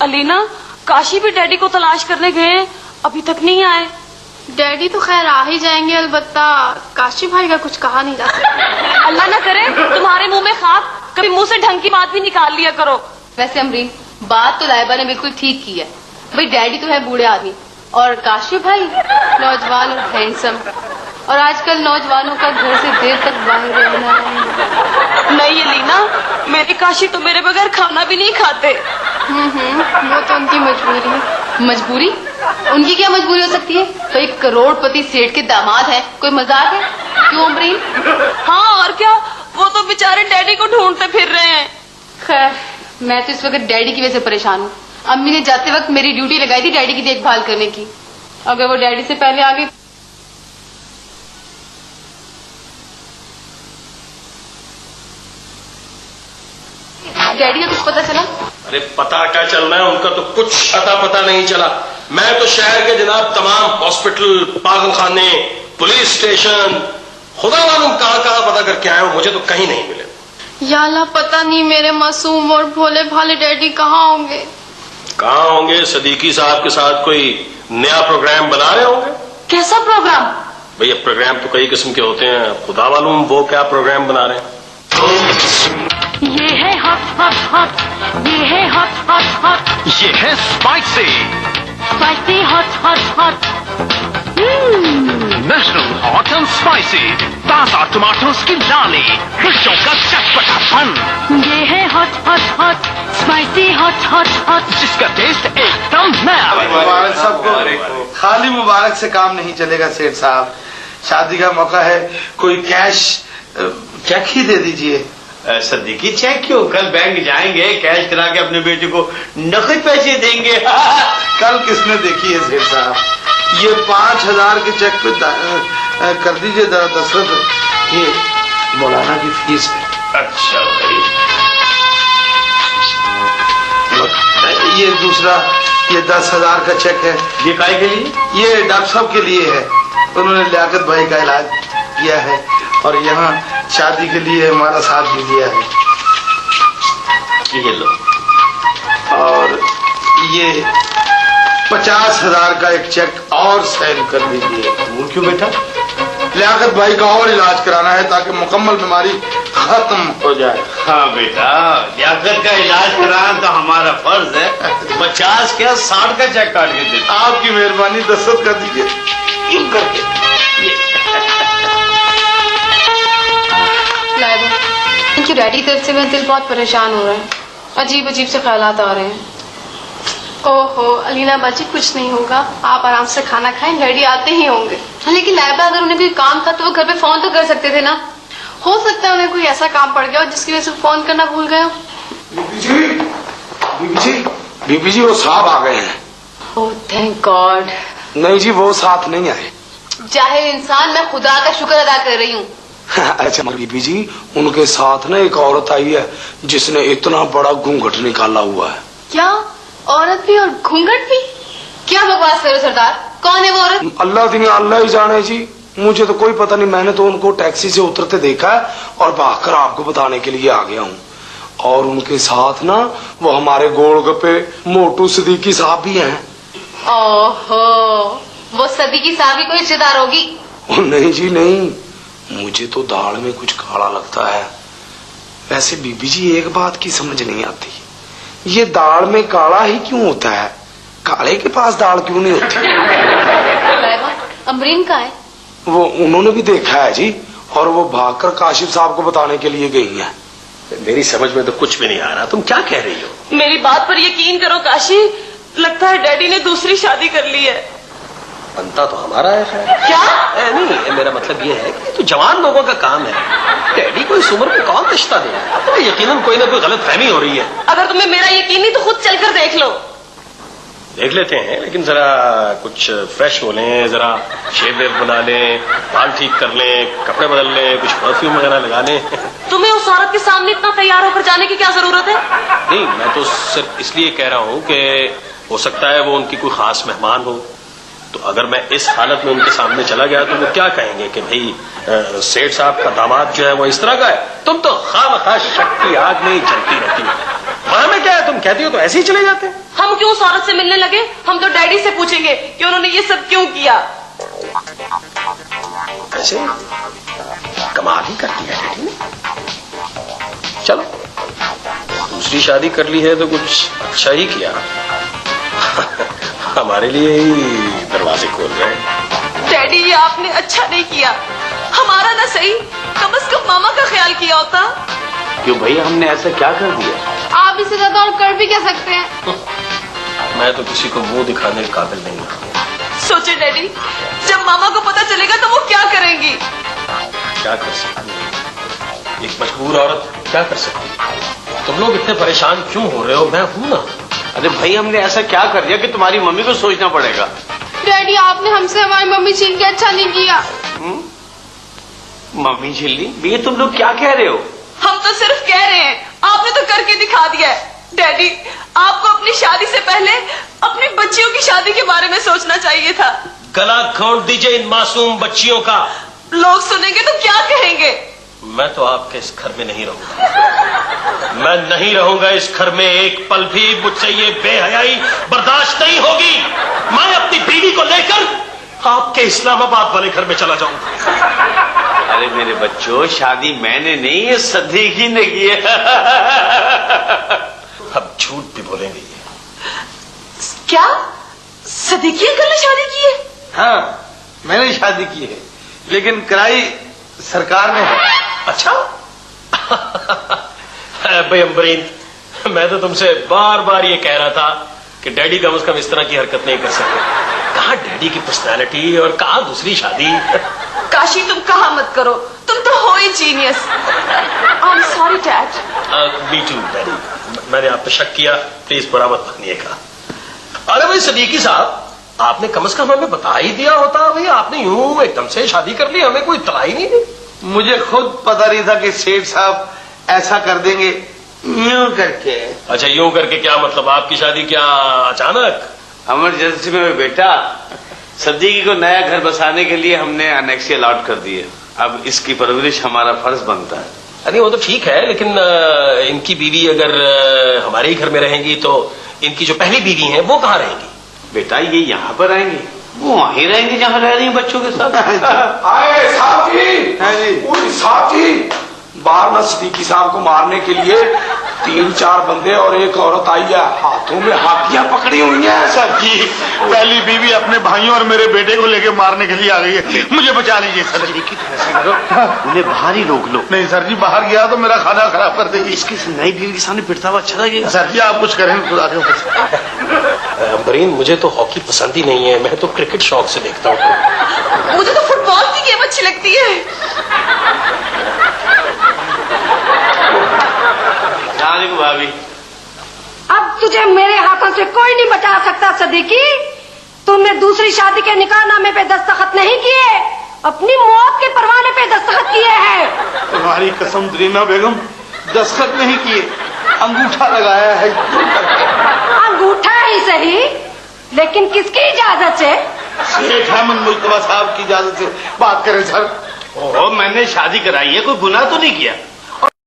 अलीना, काशी भी डैडी को तलाश करने गए, अभी तक नहीं आए। डैडी तो खैर आ ही जाएंगे, अलबत्ता काशी भाई का कुछ कहा नहीं जा सकता। अल्लाह ना करे तुम्हारे मुंह में खाक, कभी मुंह से ढंग की बात भी निकाल लिया करो। वैसे अमरीन, बात तो लाइबा ने बिल्कुल ठीक की है। भाई डैडी तो है बूढ़े आदमी और काशी भाई नौजवान और हैंडसम, और आजकल नौजवानों का घर से देर तक बाहर रहना नहीं अलीना, मेरी काशी तो मेरे बगैर खाना भी नहीं खाते। वो तो उनकी मजबूरी है। मजबूरी? उनकी क्या मजबूरी हो सकती है? तो एक करोड़पति सेठ के दामाद है, कोई मजाक है? क्यों अमरीन? हाँ और क्या, वो तो बेचारे डैडी को ढूंढते फिर रहे हैं। खैर, मैं तो इस वक्त डैडी की वजह से परेशान हूँ। अम्मी ने जाते वक्त मेरी ड्यूटी लगाई थी डैडी की देखभाल करने की। अगर वो डैडी से पहले आ गई। डैडी का कुछ पता चला? अरे पता क्या चलना है, उनका तो कुछ अता पता नहीं चला। मैं तो शहर के जनाब तमाम हॉस्पिटल, पागलखाने, पुलिस स्टेशन, खुदा मालूम कहाँ कहाँ पता करके आया हूँ, मुझे तो कहीं नहीं मिले। या अल्लाह, पता नहीं मेरे मासूम और भोले भाले डैडी कहाँ होंगे। कहाँ होंगे? सदीकी साहब के साथ कोई नया प्रोग्राम बना रहे होंगे। कैसा प्रोग्राम? भैया प्रोग्राम तो कई किस्म के होते हैं, खुदा मालूम वो क्या प्रोग्राम बना रहे हैं। ये है हॉट हॉट हॉट, ये है हॉट हॉट हॉट, ये है spicy spicy hot hot hot, national hot and spicy, ताजा टमाटोस की लाली, डिशों का चटपटापन। ये है hot hot hot, spicy hot hot hot, जिसका टेस्ट एकदम नया। मुबारक सबको। खाली मुबारक से काम नहीं चलेगा सेठ साहब, शादी का मौका है, कोई कैश चेक ही दे दीजिए। सदीकी चेक क्यों? कल बैंक जाएंगे, कैश करा के अपने बेटे को नकद पैसे देंगे। कल किसने देखी है सेठ साहब? ये 5,000 के चेक पे कर दीजिए दस्तखत, ये मौलाना की फीस है। अच्छा भाई। ये दूसरा, ये 10,000 का चेक है। ये काय के लिए? ये डॉक्टर साहब के लिए है, उन्होंने लियाकत भाई का इलाज किया है और यहाँ शादी के लिए हमारा साथ भी दिया है। ये लो। और ये 50,000 का एक चेक और साइन कर दीजिए। वो क्यों बेटा? लियाकत भाई का और इलाज कराना है ताकि मुकम्मल बीमारी खत्म हो जाए। हाँ बेटा, लियाकत का इलाज कराना तो हमारा फर्ज है। 50 क्या 60 का चेक काट के देते। आपकी मेहरबानी, दस्तखत कर दीजिए यूं करके। उनकी डैडी की तरफ से मेरा दिल बहुत परेशान हो रहा है, अजीब अजीब से ख्यालात आ रहे हैं। ओहो अलीना बाजी, कुछ नहीं होगा, आप आराम से खाना खाएं, डैडी आते ही होंगे। लेकिन लाइबा, अगर उन्हें कोई काम था तो वो घर पे फोन तो कर सकते थे ना। हो सकता है उन्हें कोई ऐसा काम पड़ गया हो जिसकी वजह से फोन करना भूल गए हो। बीबी जी वो साहब आ गए हैं। Oh thank God. नहीं जी, वो साथ नहीं आए। जाहिर इंसान, मैं खुदा का शुक्र अदा कर रही हूँ। अच्छा बीबी जी, उनके साथ ना एक औरत आई है जिसने इतना बड़ा घूंघट निकाला हुआ है। क्या? औरत भी और घूंघट भी? क्या बकवास करो सरदार, कौन है वो औरत? अल्लाह दिन अल्लाह ही जाने जी, मुझे तो कोई पता नहीं। मैंने तो उनको टैक्सी से उतरते देखा है और भागकर आपको बताने के लिए आ गया हूँ। और उनके साथ ना वो हमारे गोलगप्पे मोटू सदीकी साहब भी हैं। ओहो, वो सदीकी साहब की कोई रिश्तेदार होगी? नहीं जी नहीं, मुझे तो दाल में कुछ काला लगता है। वैसे बीबी जी एक बात की समझ नहीं आती, ये दाल में काला ही क्यों होता है? काले के पास दाल क्यों नहीं होती? अमरीन का है? वो उन्होंने भी देखा है जी, और वो भागकर काशिफ साहब को बताने के लिए गई हैं। मेरी समझ में तो कुछ भी नहीं आ रहा, तुम क्या कह रही हो? मेरी बात पर यकीन करो काशी, लगता है डैडी ने दूसरी शादी कर ली है। बनता तो हमारा है खैर। क्या? नहीं, मेरा मतलब ये है कि तो जवान लोगों का काम है, डैडी को इस उम्र में कौन रिश्ता दे? तो यकीनन कोई ना कोई गलत फहमी हो रही है। अगर तुम्हें मेरा यकीन नहीं तो खुद चलकर देख लो। देख लेते हैं, लेकिन जरा कुछ फ्रेश हो लें, जरा शेव वेव बना लें, बाल ठीक कर लें, कपड़े बदल लें, कुछ परफ्यूम वगैरह लगा लें। तुम्हें उस औरत के सामने इतना तैयार होकर जाने की क्या जरूरत है? नहीं, मैं तो सिर्फ इसलिए कह रहा हूँ कि हो सकता है वो उनकी कोई खास मेहमान हो, तो अगर मैं इस हालत में उनके सामने चला गया तो वो क्या कहेंगे कि भाई सेठ साहब का दामाद जो है वो इस तरह का है। तुम तो खामखा शक की आग में जलती रहती हो। वहां में क्या है, तुम कहती हो तो ऐसे ही चले जाते हैं। हम क्यों उस औरत से मिलने लगे? हम तो डैडी से पूछेंगे कि उन्होंने ये सब क्यों किया। वैसे कमाल ही कर दिया डैडी ने। चलो, दूसरी शादी कर ली है तो कुछ अच्छा ही किया। हमारे लिए ही दरवाजे खोल रहे हैं। डैडी, ये आपने अच्छा नहीं किया। हमारा ना सही, कम से कम मामा का ख्याल किया होता। क्यों भैया, हमने ऐसा क्या कर दिया? आप इससे ज्यादा और कर भी क्या सकते हैं? मैं तो किसी को मुंह दिखाने के काबिल नहीं हूं। सोचे डैडी, जब मामा को पता चलेगा तो वो क्या करेंगी? क्या कर सकती, एक मजबूर औरत क्या कर सकती? तुम लोग इतने परेशान क्यों हो रहे हो? मैं हूं ना। अरे भाई, हमने ऐसा क्या कर दिया कि तुम्हारी मम्मी को सोचना पड़ेगा? डैडी, आपने हमसे हमारी मम्मी छीन के अच्छा नहीं किया। मम्मी झिल्ली, भैया तुम लोग क्या कह रहे हो? हम तो सिर्फ कह रहे हैं, आपने तो करके दिखा दिया है। डैडी, आपको अपनी शादी से पहले अपनी बच्चियों की शादी के बारे में सोचना चाहिए था। गला घोंट दीजिए इन मासूम बच्चियों का। लोग सुनेंगे तो क्या कहेंगे? मैं तो आपके इस घर में नहीं रहूंगा। मैं नहीं रहूंगा इस घर में एक पल भी। मुझसे ये बेहयाई बर्दाश्त नहीं होगी। मैं अपनी बीवी को लेकर आपके इस्लामाबाद वाले घर में चला जाऊंगा। अरे मेरे बच्चों, शादी मैंने नहीं, ये सदीकी ने की है। अब झूठ भी बोलेंगे ये। क्या सदीकी अंकल ने शादी की है? हाँ, मैंने शादी की है, लेकिन कराई सरकार ने है। अच्छा। भाई अम्बरीन, मैं तो तुमसे बार बार ये कह रहा था कि डैडी कम से कम इस तरह की हरकत नहीं कर सकते। कहाँ डैडी की पर्सनैलिटी और कहाँ दूसरी शादी। काशी, तुम कहा मत करो, तुम तो हो ही genius. I am sorry dad. Me too daddy, मैंने आप पे शक किया, प्लीज बुरा मत मानिएगा। अरे भाई सदीकी साहब, आपने कम से कम हमें बता ही दिया होता। भाई आपने यूं एकदम से शादी कर ली, हमें कोई इत्तला ही नहीं दी। मुझे खुद पता नहीं था कि सेठ साहब ऐसा कर देंगे, यूं करके। अच्छा, यूं करके क्या मतलब? आपकी शादी क्या अचानक? इमरजेंसी में बेटा, सदीकी को नया घर बसाने के लिए हमने अनेक्सी अलॉट कर दिए। अब इसकी परवरिश हमारा फर्ज बनता है। अरे वो तो ठीक है, लेकिन इनकी बीवी अगर हमारे ही घर में रहेंगी तो इनकी जो पहली बीवी है वो कहाँ रहेंगी? बेटा, ये यहाँ पर आएंगे, वो वहीं रहेंगे जहाँ रह रही हैं बच्चों के साथ। आए साथी, बाहर ना सदीकी साहब को मारने के लिए 3-4 बंदे और एक औरत आई है, हाथों में हाथियां पकड़ी हुई हैं। सर जी, पहली बीवी अपने भाइयों और मेरे बेटे को लेके मारने के लिए आ गई है, मुझे बचा लीजिए सर जी। ऐसा करो, उन्हें बाहर ही रोक लो। नहीं सर जी, बाहर गया तो मेरा खाना खराब कर देगी। इसकी नई बीवी के सामने पिटता हुआ अच्छा लगेगा। सर जी, आप कुछ करें खुदा के। अम्बरीन, मुझे तो हॉकी पसंद ही नहीं है, मैं तो क्रिकेट शौक से देखता हूँ। मुझे तो फुटबॉल की गेम अच्छी लगती है। भाभी, अब तुझे मेरे हाथों से कोई नहीं बचा सकता सदीकी। तुमने दूसरी शादी के निकाहनामे पे दस्तखत नहीं किए, अपनी मौत के परवाने पे दस्तखत किए हैं। तुम्हारी कसम दरीना बेगम, दस्तखत नहीं किए, अंगूठा लगाया है। अंगूठा ही सही, लेकिन किसकी इजाजत से? शेख अहमद मुस्तफा साहब की इजाजत से बात करें सर। ओहो, मैंने शादी कराई है, कोई गुनाह तो नहीं किया।